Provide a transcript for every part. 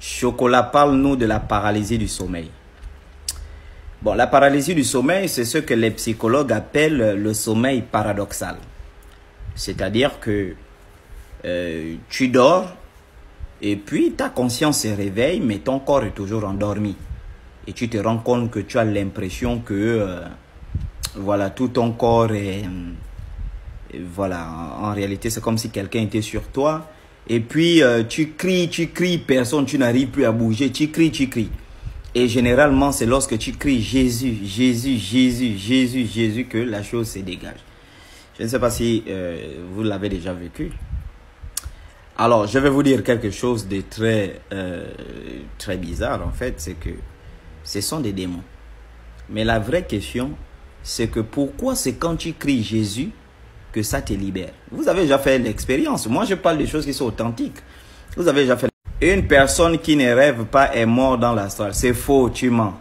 Chocolat, parle-nous de la paralysie du sommeil. Bon, la paralysie du sommeil, c'est ce que les psychologues appellent le sommeil paradoxal. C'est-à-dire que tu dors et puis ta conscience se réveille, mais ton corps est toujours endormi. Et tu te rends compte que tu as l'impression que voilà, tout ton corps est... voilà, en réalité, c'est comme si quelqu'un était sur toi. Et puis, tu cries, personne, tu n'arrives plus à bouger. Tu cries. Et généralement, c'est lorsque tu cries Jésus, Jésus, Jésus, Jésus, Jésus que la chose se dégage. Je ne sais pas si vous l'avez déjà vécu. Alors, je vais vous dire quelque chose de très bizarre, en fait. C'est que ce sont des démons. Mais la vraie question, c'est que pourquoi c'est quand tu cries Jésus que ça te libère? Vous avez déjà fait l'expérience. Moi, je parle des choses qui sont authentiques. Vous avez déjà fait... Une personne qui ne rêve pas est morte dans l'astral. C'est faux, tu mens.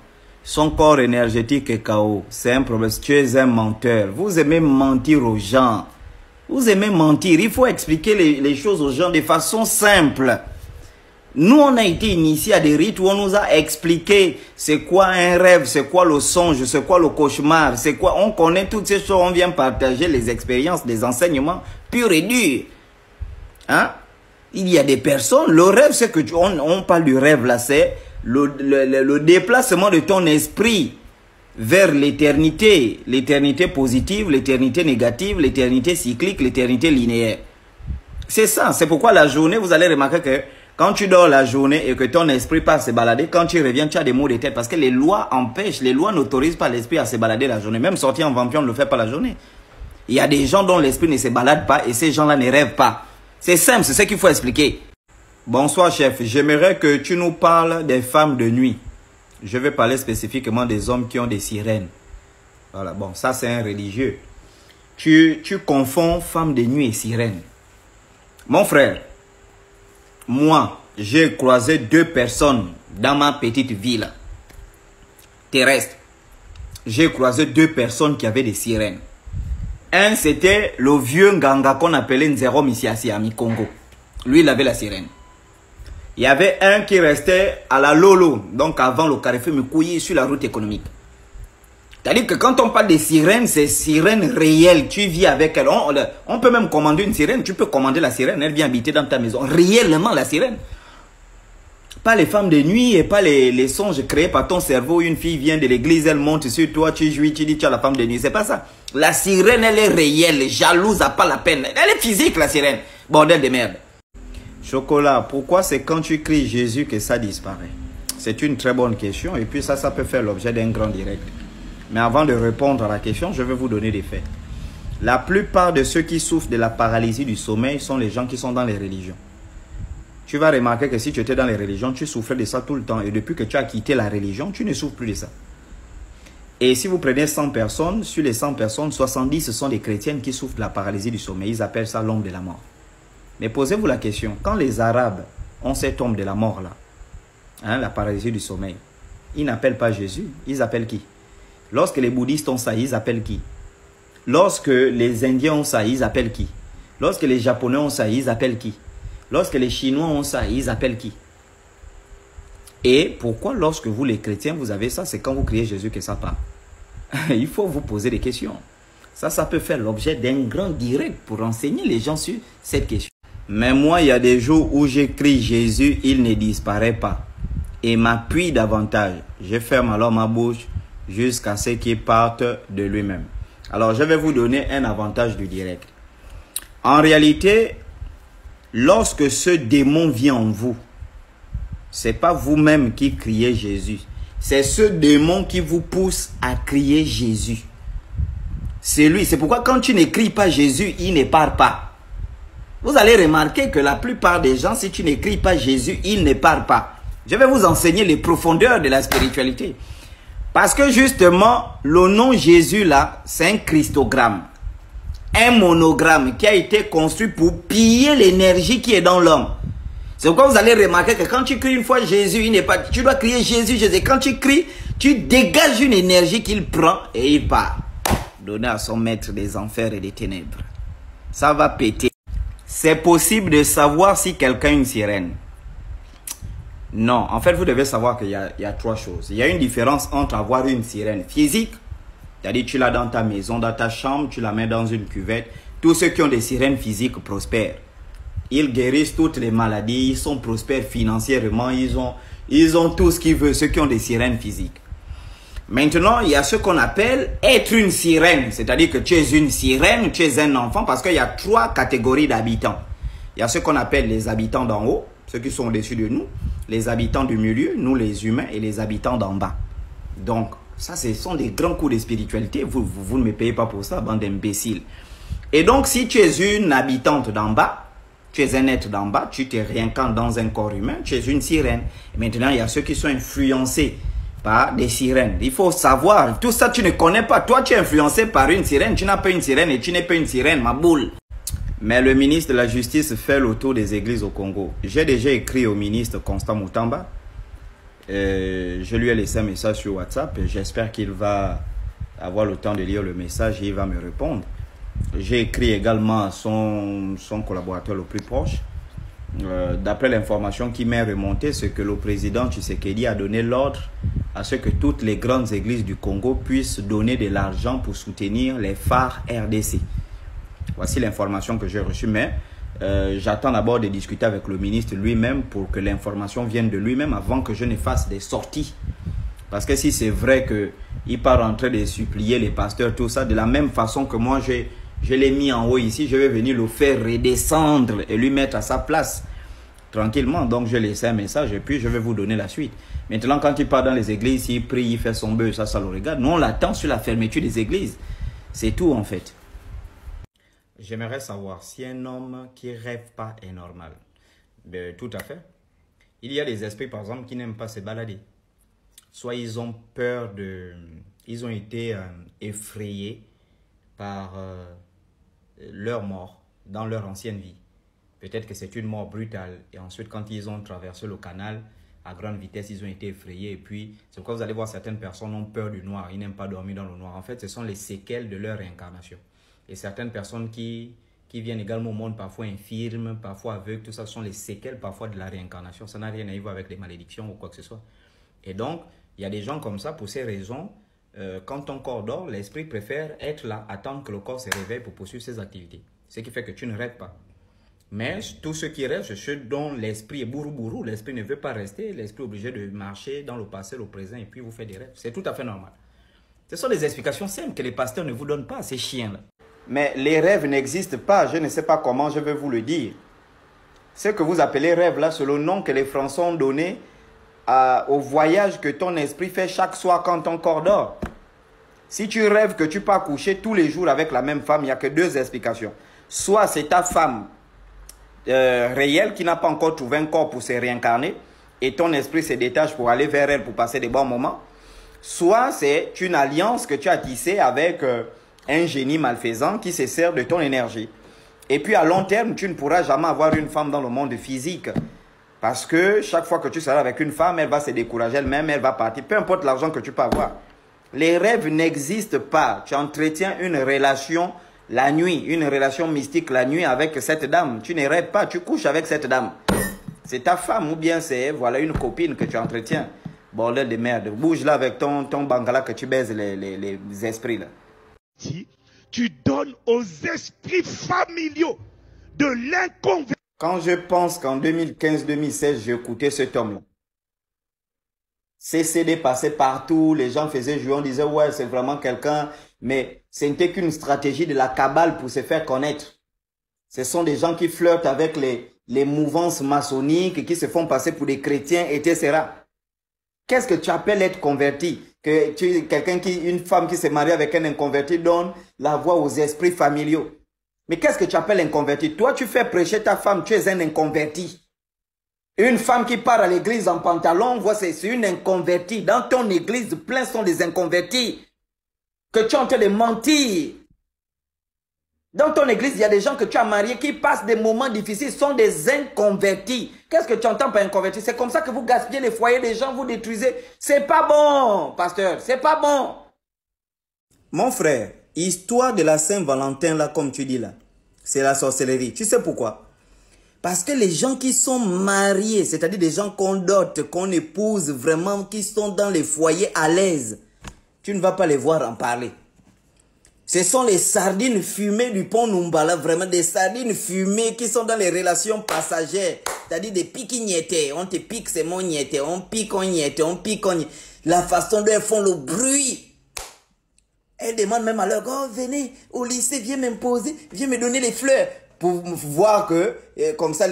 Son corps énergétique est KO. C'est un problème. Tu es un menteur. Vous aimez mentir aux gens. Vous aimez mentir. Il faut expliquer les choses aux gens de façon simple. Nous, on a été initiés à des rites où on nous a expliqué c'est quoi un rêve, c'est quoi le songe, c'est quoi le cauchemar, c'est quoi. On connaît toutes ces choses, on vient partager les expériences, des enseignements purs et durs. Hein? Il y a des personnes, le rêve, c'est que on parle du rêve là, c'est le déplacement de ton esprit vers l'éternité, l'éternité positive, l'éternité négative, l'éternité cyclique, l'éternité linéaire. C'est ça, c'est pourquoi la journée, vous allez remarquer que quand tu dors la journée et que ton esprit part se balader, quand tu reviens, tu as des maux de tête. Parce que les lois empêchent, les lois n'autorisent pas l'esprit à se balader la journée. Même sortir en vampire, on ne le fait pas la journée. Il y a des gens dont l'esprit ne se balade pas et ces gens-là ne rêvent pas. C'est simple, c'est ce qu'il faut expliquer. Bonsoir chef, j'aimerais que tu nous parles des femmes de nuit. Je vais parler spécifiquement des hommes qui ont des sirènes. Voilà, bon, ça c'est un religieux. Tu confonds femmes de nuit et sirènes. Mon frère, moi, j'ai croisé 2 personnes dans ma petite ville terrestre. J'ai croisé 2 personnes qui avaient des sirènes. Un, c'était le vieux Nganga qu'on appelait Nzero Misiasi à Mi-Congo. Lui, il avait la sirène. Il y avait un qui restait à la Lolo, donc avant le Carrefour Mukouyi, sur la route économique. C'est-à-dire que quand on parle de sirènes, c'est sirènes réelles. Tu vis avec elle. On peut même commander une sirène. Tu peux commander la sirène. Elle vient habiter dans ta maison. Réellement, la sirène. Pas les femmes de nuit et pas les songes créés par ton cerveau. Une fille vient de l'église, elle monte sur toi, tu jouis, tu dis tu as la femme de nuit. C'est pas ça. La sirène, elle est réelle. Jalouse, à pas la peine. Elle est physique, la sirène. Bordel de merde. Chocolat, pourquoi c'est quand tu cries Jésus que ça disparaît? C'est une très bonne question. Et puis ça peut faire l'objet d'un grand direct. Mais avant de répondre à la question, je vais vous donner des faits. La plupart de ceux qui souffrent de la paralysie du sommeil sont les gens qui sont dans les religions. Tu vas remarquer que si tu étais dans les religions, tu souffrais de ça tout le temps. Et depuis que tu as quitté la religion, tu ne souffres plus de ça. Et si vous prenez 100 personnes, sur les 100 personnes, 70 ce sont des chrétiennes qui souffrent de la paralysie du sommeil. Ils appellent ça l'ombre de la mort. Mais posez-vous la question, quand les Arabes ont cette ombre de la mort là, hein, la paralysie du sommeil, ils n'appellent pas Jésus, ils appellent qui? Lorsque les bouddhistes ont ça, ils appellent qui? Lorsque les Indiens ont ça, ils appellent qui? Lorsque les Japonais ont ça, ils appellent qui? Lorsque les Chinois ont ça, ils appellent qui? Et pourquoi lorsque vous les chrétiens, vous avez ça, c'est quand vous criez Jésus que ça part? Il faut vous poser des questions. Ça peut faire l'objet d'un grand direct pour enseigner les gens sur cette question. Mais moi, il y a des jours où j'écris Jésus, il ne disparaît pas. Et m'appuie davantage. Je ferme alors ma bouche jusqu'à ce qu'il parte de lui-même. Alors, je vais vous donner un avantage du direct. En réalité, lorsque ce démon vient en vous, ce n'est pas vous-même qui criez Jésus. C'est ce démon qui vous pousse à crier Jésus. C'est lui. C'est pourquoi quand tu n'écris pas Jésus, il ne part pas. Vous allez remarquer que la plupart des gens, si tu n'écris pas Jésus, il ne part pas. Je vais vous enseigner les profondeurs de la spiritualité. Parce que justement, le nom Jésus là, c'est un christogramme. Un monogramme qui a été construit pour piller l'énergie qui est dans l'homme. C'est pourquoi vous allez remarquer que quand tu cries une fois Jésus, il n'est pas. Tu dois crier Jésus, Jésus. Quand tu cries, tu dégages une énergie qu'il prend et il part. Donner à son maître des enfers et des ténèbres. Ça va péter. C'est possible de savoir si quelqu'un a une sirène. Non, en fait, vous devez savoir qu'il y a trois choses. Il y a une différence entre avoir une sirène physique, c'est-à-dire tu l'as dans ta maison, dans ta chambre, tu la mets dans une cuvette. Tous ceux qui ont des sirènes physiques prospèrent. Ils guérissent toutes les maladies, ils sont prospères financièrement, ils ont tout ce qu'ils veulent, ceux qui ont des sirènes physiques. Maintenant, il y a ce qu'on appelle être une sirène, c'est-à-dire que tu es une sirène, tu es un enfant, parce qu'il y a trois catégories d'habitants. Il y a ce qu'on appelle les habitants d'en haut, ceux qui sont au-dessus de nous, les habitants du milieu, nous les humains, et les habitants d'en bas. Donc, ça, ce sont des grands coups de spiritualité. Vous ne me payez pas pour ça, bande d'imbéciles. Et donc, si tu es une habitante d'en bas, tu es un être d'en bas, tu te réincarnes dans un corps humain, tu es une sirène. Et maintenant, il y a ceux qui sont influencés par des sirènes. Il faut savoir, tout ça, tu ne connais pas. Toi, tu es influencé par une sirène, tu n'as pas une sirène et tu n'es pas une sirène, ma boule. Mais le ministre de la Justice fait le tour des églises au Congo. J'ai déjà écrit au ministre Constant Moutamba. Je lui ai laissé un message sur WhatsApp et j'espère qu'il va avoir le temps de lire le message et il va me répondre. J'ai écrit également à son collaborateur le plus proche. D'après l'information qui m'est remontée, c'est que le président Tshisekedi a donné l'ordre à ce que toutes les grandes églises du Congo puissent donner de l'argent pour soutenir les phares RDC. Voici l'information que j'ai reçue, mais j'attends d'abord de discuter avec le ministre lui-même pour que l'information vienne de lui-même avant que je ne fasse des sorties. Parce que si c'est vrai qu'il part en train de supplier les pasteurs, tout ça, de la même façon que moi je l'ai mis en haut ici, je vais venir le faire redescendre et lui mettre à sa place tranquillement. Donc je laisse un message et puis je vais vous donner la suite. Maintenant, quand il part dans les églises, il prie, il fait son bœuf, ça le regarde. Nous, on l'attend sur la fermeture des églises. C'est tout en fait. J'aimerais savoir si un homme qui rêve pas est normal. Tout à fait. Il y a des esprits, par exemple, qui n'aiment pas se balader. Soit ils ont peur de... Ils ont été effrayés par leur mort dans leur ancienne vie. Peut-être que c'est une mort brutale. Et ensuite, quand ils ont traversé le canal à grande vitesse, ils ont été effrayés. Et puis, c'est pourquoi vous allez voir certaines personnes ont peur du noir. Ils n'aiment pas dormir dans le noir. En fait, ce sont les séquelles de leur réincarnation. Et certaines personnes qui viennent également au monde, parfois infirmes, parfois aveugles, tout ça sont les séquelles parfois de la réincarnation. Ça n'a rien à voir avec les malédictions ou quoi que ce soit. Et donc, il y a des gens comme ça, pour ces raisons, quand ton corps dort, l'esprit préfère être là, attendre que le corps se réveille pour poursuivre ses activités. Ce qui fait que tu ne rêves pas. Mais tous ceux qui rêvent, c'est ceux dont l'esprit est bourrou-bourrou. L'esprit ne veut pas rester, l'esprit est obligé de marcher dans le passé, le présent, et puis vous faites des rêves. C'est tout à fait normal. Ce sont des explications simples que les pasteurs ne vous donnent pas, ces chiens-là. Mais les rêves n'existent pas, je ne sais pas comment je vais vous le dire. Ce que vous appelez rêve là, c'est le nom que les Français ont donné au voyage que ton esprit fait chaque soir quand ton corps dort. Si tu rêves que tu pars coucher tous les jours avec la même femme, il n'y a que deux explications. Soit c'est ta femme réelle qui n'a pas encore trouvé un corps pour se réincarner et ton esprit se détache pour aller vers elle pour passer des bons moments. Soit c'est une alliance que tu as tissée avec un génie malfaisant qui se sert de ton énergie. Et puis à long terme, tu ne pourras jamais avoir une femme dans le monde physique. Parce que chaque fois que tu seras avec une femme, elle va se décourager elle-même, elle va partir. Peu importe l'argent que tu peux avoir. Les rêves n'existent pas. Tu entretiens une relation la nuit, une relation mystique la nuit avec cette dame. Tu ne rêves pas, tu couches avec cette dame. C'est ta femme ou bien c'est voilà une copine que tu entretiens. Bordel de merde. Bouge là avec ton bangala que tu baises les esprits là. Tu donnes aux esprits familiaux de l'inconvénient. Quand je pense qu'en 2015-2016, j'ai écouté cet homme-là. Ces CD passaient partout, les gens faisaient jouer, on disait ouais c'est vraiment quelqu'un, mais ce n'était qu'une stratégie de la cabale pour se faire connaître. Ce sont des gens qui flirtent avec les mouvances maçonniques, qui se font passer pour des chrétiens, etc. Qu'est-ce que tu appelles être converti? Que une femme qui s'est mariée avec un inconverti donne la voix aux esprits familiaux. Mais qu'est-ce que tu appelles inconverti? Toi, tu fais prêcher ta femme, tu es un inconverti. Une femme qui part à l'église en pantalon, c'est une inconvertie. Dans ton église, plein sont des inconvertis. Que tu es en train de mentir. Dans ton église, il y a des gens que tu as mariés qui passent des moments difficiles, sont des inconvertis. Qu'est-ce que tu entends par inconverti? C'est comme ça que vous gaspillez les foyers des gens, vous détruisez. C'est pas bon, pasteur, c'est pas bon. Mon frère, histoire de la Saint-Valentin, là, comme tu dis là, c'est la sorcellerie. Tu sais pourquoi? Parce que les gens qui sont mariés, c'est-à-dire des gens qu'on dote, qu'on épouse vraiment, qui sont dans les foyers à l'aise, tu ne vas pas les voir en parler. Ce sont les sardines fumées du pont Numbala, vraiment des sardines fumées qui sont dans les relations passagères. C'est-à-dire des piquignettes. On te pique, c'est mon niette. On pique, on niette. On pique, on niette. La façon dont elles font le bruit. Elles demandent même à leur oh, venez au lycée, viens m'imposer, viens me donner les fleurs. Pour voir que, comme ça,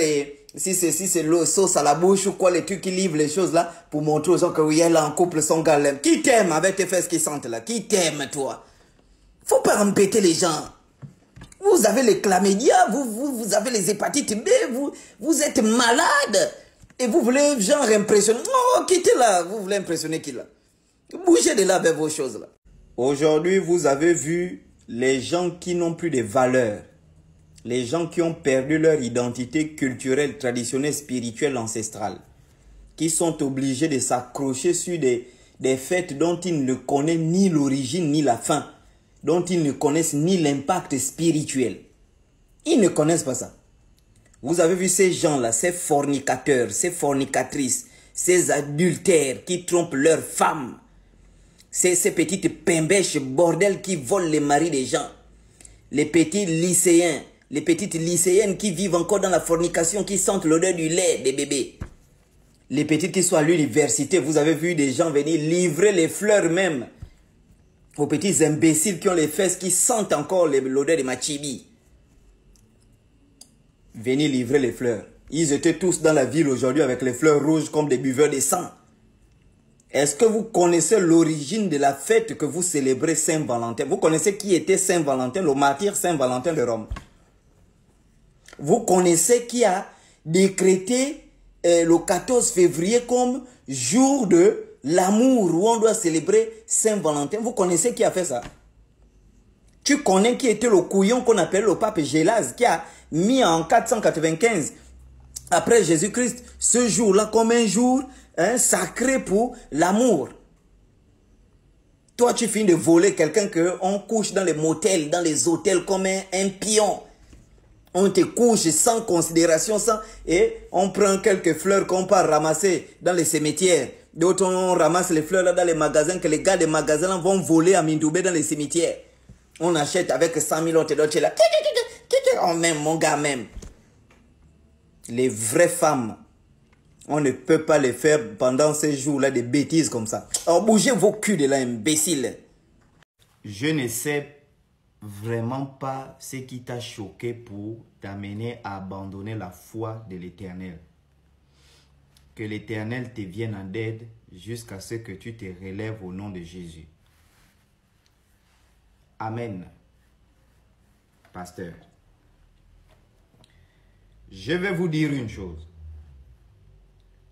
si c'est le sauce à la bouche ou quoi, les trucs qui livrent les choses là, pour montrer aux gens que oui, elle est en couple, son gars l'aime. Qui t'aime avec tes fesses qui sentent là? Qui t'aime, toi? Faut pas embêter les gens. Vous avez les chlamydia, vous avez les hépatites B, vous êtes malade. Et vous voulez genre impressionner. Oh, quittez là, vous voulez impressionner qui là? Bougez de là avec vos choses là. Aujourd'hui, vous avez vu les gens qui n'ont plus de valeurs. Les gens qui ont perdu leur identité culturelle, traditionnelle, spirituelle, ancestrale. Qui sont obligés de s'accrocher sur des fêtes dont ils ne connaissent ni l'origine ni la fin. Dont ils ne connaissent ni l'impact spirituel. Ils ne connaissent pas ça. Vous avez vu ces gens-là, ces fornicateurs, ces fornicatrices, ces adultères qui trompent leurs femmes. Ces petites pimbèches bordel qui volent les maris des gens. Les petits lycéens, les petites lycéennes qui vivent encore dans la fornication, qui sentent l'odeur du lait des bébés. Les petites qui sont à l'université, vous avez vu des gens venir livrer les fleurs même. Aux petits imbéciles qui ont les fesses, qui sentent encore l'odeur de machibi. Venez livrer les fleurs. Ils étaient tous dans la ville aujourd'hui avec les fleurs rouges comme des buveurs de sang. Est-ce que vous connaissez l'origine de la fête que vous célébrez Saint-Valentin? Vous connaissez qui était Saint-Valentin, le martyr Saint-Valentin de Rome? Vous connaissez qui a décrété le 14 février comme jour de l'amour où on doit célébrer Saint-Valentin? Vous connaissez qui a fait ça? Tu connais qui était le couillon qu'on appelle le pape Gélase qui a mis en 495 après Jésus-Christ ce jour-là comme un jour sacré pour l'amour. Toi, tu finis de voler quelqu'un qu'on couche dans les motels, dans les hôtels comme un pion. On te couche sans considération, et on prend quelques fleurs qu'on part ramasser dans les cimetières. D'autres, on ramasse les fleurs là dans les magasins, que les gars des magasins là vont voler à Mindoubé dans les cimetières. On achète avec 100 000 autres, d'autres là. On même, mon gars même. Les vraies femmes, on ne peut pas les faire pendant ces jours-là des bêtises comme ça. Alors bougez vos culs de là, imbéciles. Je ne sais vraiment pas ce qui t'a choqué pour t'amener à abandonner la foi de l'Éternel. Que l'Éternel te vienne en aide jusqu'à ce que tu te relèves au nom de Jésus. Amen. Pasteur. Je vais vous dire une chose.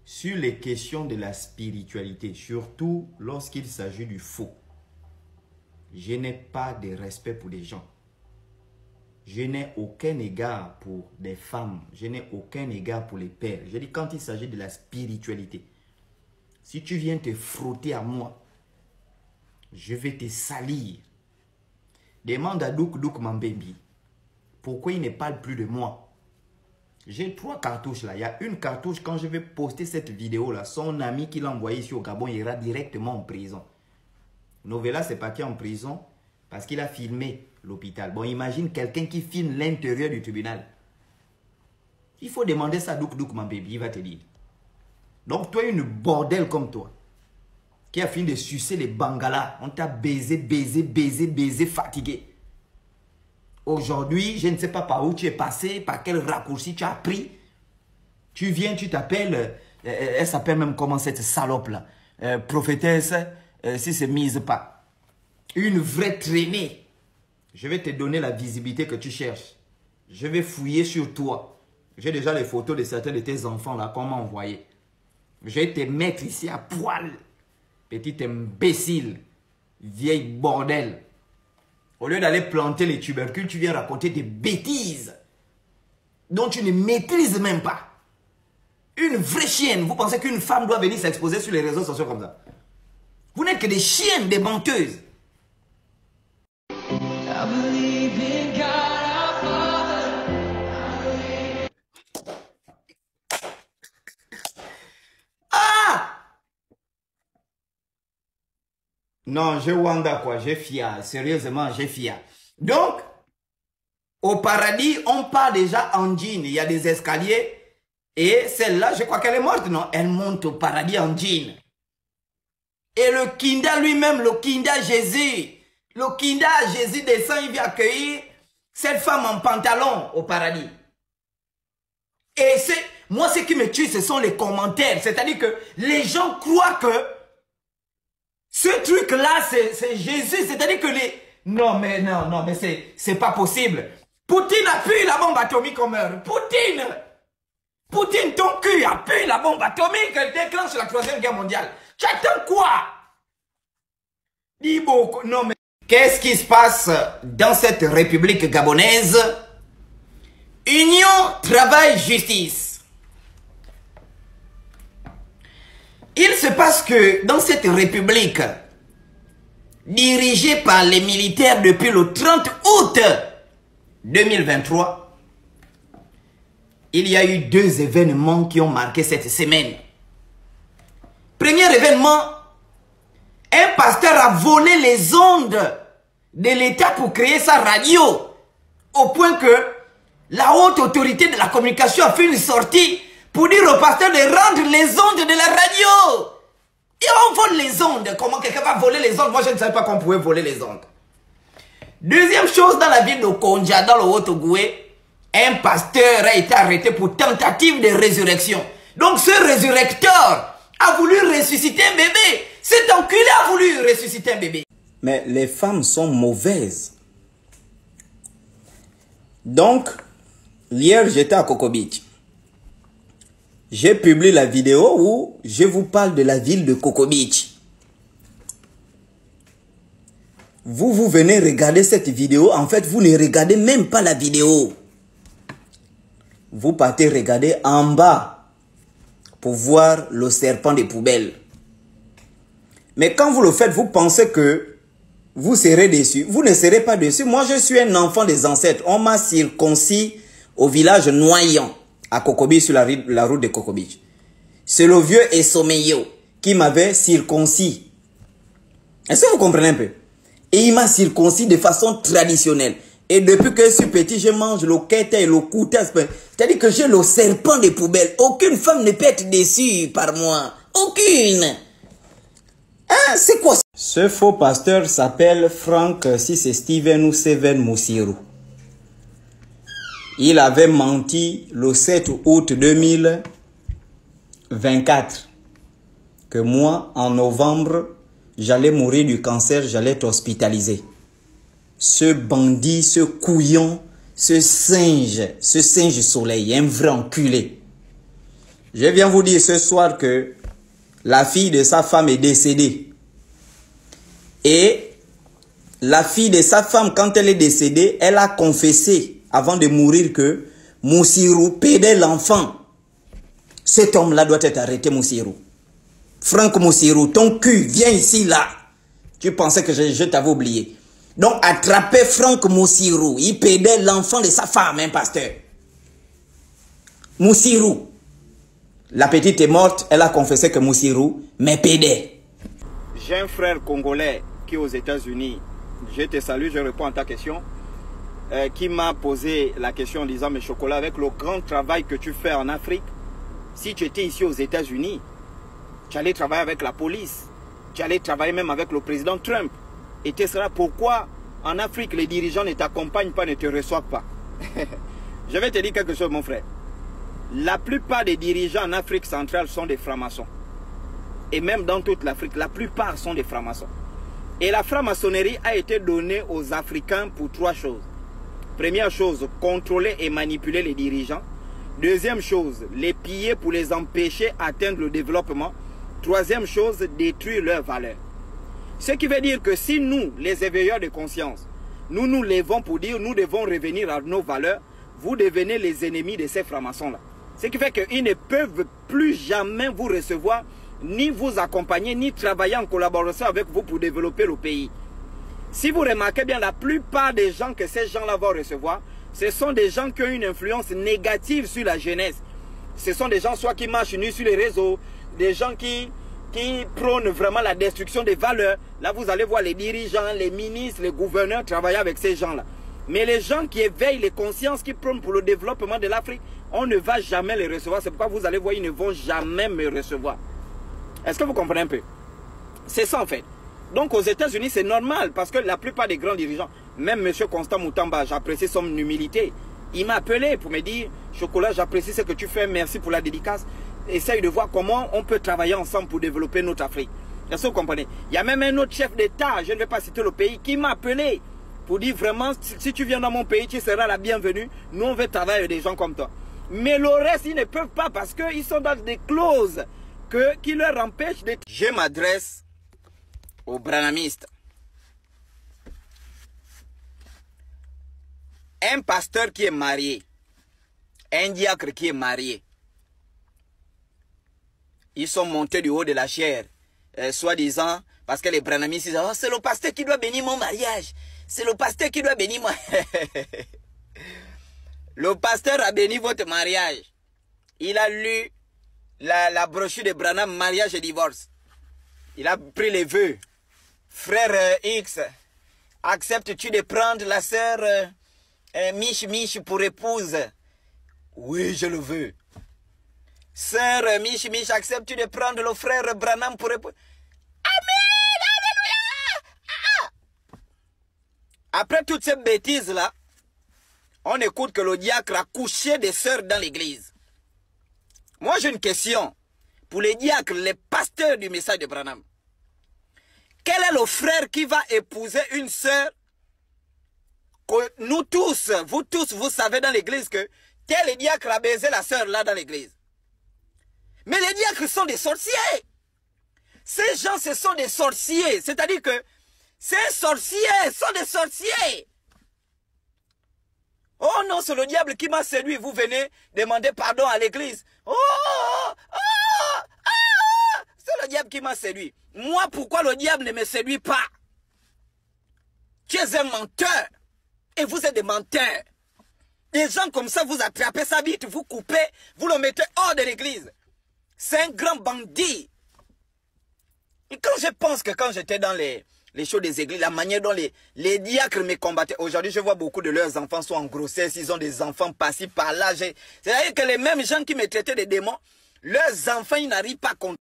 Sur les questions de la spiritualité, surtout lorsqu'il s'agit du faux, je n'ai pas de respect pour les gens. Je n'ai aucun égard pour des femmes. Je n'ai aucun égard pour les pères. Je dis quand il s'agit de la spiritualité, si tu viens te frotter à moi, je vais te salir. Demande à Douk Mambembi pourquoi il ne parle plus de moi. J'ai 3 cartouches là. Il y a une cartouche, quand je vais poster cette vidéo là, son ami qui l'a envoyé ici au Gabon ira directement en prison. Novella s'est parti en prison parce qu'il a filmé l'hôpital. Bon, imagine quelqu'un qui filme l'intérieur du tribunal. Il faut demander ça à Douk Mambembi, il va te dire. Donc toi, une bordel comme toi, qui a fini de sucer les bangalas, on t'a baisé, fatigué. Aujourd'hui, je ne sais pas par où tu es passé, par quel raccourci tu as pris. Tu viens, tu t'appelles, elle s'appelle même comment cette salope là, prophétesse, si c'est mise pas. Une vraie traînée. Je vais te donner la visibilité que tu cherches. Je vais fouiller sur toi. J'ai déjà les photos de certains de tes enfants là qu'on m'a envoyé. Je vais te mettre ici à poil. Petit imbécile, vieille bordel. Au lieu d'aller planter les tubercules, tu viens raconter des bêtises dont tu ne maîtrises même pas. Une vraie chienne. Vous pensez qu'une femme doit venir s'exposer sur les réseaux sociaux comme ça? Vous n'êtes que des chiennes, des menteuses. Non, j'ai Wanda quoi, j'ai Fia. Sérieusement, j'ai Fia. Donc, au paradis, on part déjà en jean. Il y a des escaliers. Et celle-là, je crois qu'elle est morte, non? Elle monte au paradis en jean. Et le Kinda lui-même, le Kinda Jésus. Le Kinda Jésus descend, il vient accueillir cette femme en pantalon au paradis. Et c'est... Moi, ce qui me tue, ce sont les commentaires. C'est-à-dire que les gens croient que ce truc-là, c'est Jésus. C'est-à-dire que les... Non, mais c'est pas possible. Poutine appuie la bombe atomique, on meurt. Poutine, ton cul appuie la bombe atomique, elle déclenche la 3e guerre mondiale. Tu attends quoi? Dis beaucoup. Non, mais... Qu'est-ce qui se passe dans cette république gabonaise? Union, travail, justice. Il se passe que dans cette république, dirigée par les militaires depuis le 30 août 2023, il y a eu 2 événements qui ont marqué cette semaine. Premier événement, un pasteur a volé les ondes de l'État pour créer sa radio, au point que la haute autorité de la communication a fait une sortie pour dire au pasteur de rendre les ondes de la radio. Et on vole les ondes. Comment quelqu'un va voler les ondes? Moi, je ne savais pas qu'on pouvait voler les ondes. Deuxième chose, dans la ville de Konja, dans le Haut-Ogoué, un pasteur a été arrêté pour tentative de résurrection. Donc, ce résurrecteur a voulu ressusciter un bébé. Cet enculé a voulu ressusciter un bébé. Mais les femmes sont mauvaises. Donc, hier, j'étais à Coco Beach. J'ai publié la vidéo où je vous parle de la ville de Coco Beach. Vous venez regarder cette vidéo. En fait, vous ne regardez même pas la vidéo. Vous partez regarder en bas pour voir le serpent des poubelles. Mais quand vous le faites, vous pensez que vous serez déçu. Vous ne serez pas déçu. Moi, je suis un enfant des ancêtres. On m'a circoncis au village Noyant, à Coco Beach, sur la route de Coco Beach. C'est le vieux Essomeyo qui m'avait circoncis. Est-ce que vous comprenez un peu? Et il m'a circoncis de façon traditionnelle. Et depuis que je suis petit, je mange le kete et le kouta. C'est-à-dire que j'ai le serpent des poubelles. Aucune femme ne peut être déçue par moi. Aucune. Hein, c'est quoi ça? Ce faux pasteur s'appelle Frank, si c'est Steven ou Seven Moussirou. Il avait menti le 7 août 2024 que moi, en novembre, j'allais mourir du cancer, j'allais être hospitalisé. Ce bandit, ce couillon, ce singe soleil, un vrai enculé. Je viens vous dire ce soir que la fille de sa femme est décédée. Et la fille de sa femme, quand elle est décédée, elle a confessé avant de mourir que Moussirou pédait l'enfant. Cet homme-là doit être arrêté, Moussirou. Franck Moussirou, ton cul, viens ici, là. Tu pensais que je t'avais oublié. Donc, attrapez Franck Moussirou. Il pédait l'enfant de sa femme, hein, pasteur. Moussirou. La petite est morte, elle a confessé que Moussirou me pédait. J'ai un frère congolais qui est aux États-Unis. Je te salue, je réponds à ta question. Qui m'a posé la question en disant, mais Chocolat, avec le grand travail que tu fais en Afrique, si tu étais ici aux États-Unis, tu allais travailler avec la police, tu allais travailler même avec le président Trump. Et tu seras pourquoi en Afrique les dirigeants ne t'accompagnent pas, ne te reçoivent pas. Je vais te dire quelque chose, mon frère. La plupart des dirigeants en Afrique centrale sont des francs-maçons. Et même dans toute l'Afrique, la plupart sont des francs-maçons. Et la franc-maçonnerie a été donnée aux Africains pour 3 choses. Première chose, contrôler et manipuler les dirigeants. Deuxième chose, les piller pour les empêcher d'atteindre le développement. Troisième chose, détruire leurs valeurs. Ce qui veut dire que si nous, les éveilleurs de conscience, nous nous levons pour dire nous devons revenir à nos valeurs, vous devenez les ennemis de ces francs-maçons-là. Ce qui fait qu'ils ne peuvent plus jamais vous recevoir, ni vous accompagner, ni travailler en collaboration avec vous pour développer le pays. Si vous remarquez bien, la plupart des gens que ces gens-là vont recevoir, ce sont des gens qui ont une influence négative sur la jeunesse. Ce sont des gens soit qui marchent nus sur les réseaux, des gens qui qui prônent vraiment la destruction des valeurs. Là, vous allez voir les dirigeants, les ministres, les gouverneurs travailler avec ces gens-là. Mais les gens qui éveillent les consciences, qui prônent pour le développement de l'Afrique, on ne va jamais les recevoir. C'est pourquoi vous allez voir, ils ne vont jamais me recevoir. Est-ce que vous comprenez un peu? C'est ça en fait. Donc aux États-Unis, c'est normal parce que la plupart des grands dirigeants, même M. Constant Moutamba, j'apprécie son humilité. Il m'a appelé pour me dire, Chocolat, j'apprécie ce que tu fais, merci pour la dédicace. Essaye de voir comment on peut travailler ensemble pour développer notre Afrique. Est-ce que vous comprenez? Il y a même un autre chef d'État, je ne vais pas citer le pays, qui m'a appelé pour dire vraiment, si tu viens dans mon pays, tu seras la bienvenue. Nous, on veut travailler avec des gens comme toi. Mais le reste, ils ne peuvent pas parce qu'ils sont dans des clauses qui leur empêchent de... Je m'adresse aux branhamistes. Un pasteur qui est marié, un diacre qui est marié, ils sont montés du haut de la chair, soi-disant, parce que les branhamistes disent, oh, c'est le pasteur qui doit bénir mon mariage. C'est le pasteur qui doit bénir moi. Le pasteur a béni votre mariage. Il a lu la brochure de Branham, mariage et divorce. Il a pris les vœux. Frère X, acceptes-tu de prendre la sœur Mich pour épouse? Oui, je le veux. Sœur Mich, acceptes-tu de prendre le frère Branham pour épouse? Amen, alléluia. Après toutes ces bêtises-là, on écoute que le diacre a couché des sœurs dans l'église. Moi, j'ai une question pour les diacres, les pasteurs du message de Branham. Quel est le frère qui va épouser une sœur que nous tous, vous savez dans l'église que tel diacre a baisé la sœur là dans l'église? Mais les diacres sont des sorciers. Ces gens, ce sont des sorciers. C'est-à-dire que ces sorciers sont des sorciers. Oh non, c'est le diable qui m'a séduit. Vous venez demander pardon à l'église. C'est le diable qui m'a séduit. Moi, pourquoi le diable ne me séduit pas? Tu es un menteur. Et vous êtes des menteurs. Des gens comme ça, vous attrapez sa bite, vous coupez, vous le mettez hors de l'église. C'est un grand bandit. Et quand je pense que quand j'étais dans les choses des églises, la manière dont les diacres me combattaient. Aujourd'hui, je vois beaucoup de leurs enfants sont en grossesse, ils ont des enfants passés par là. C'est-à-dire que les mêmes gens qui me traitaient de démons, leurs enfants, ils n'arrivent pas à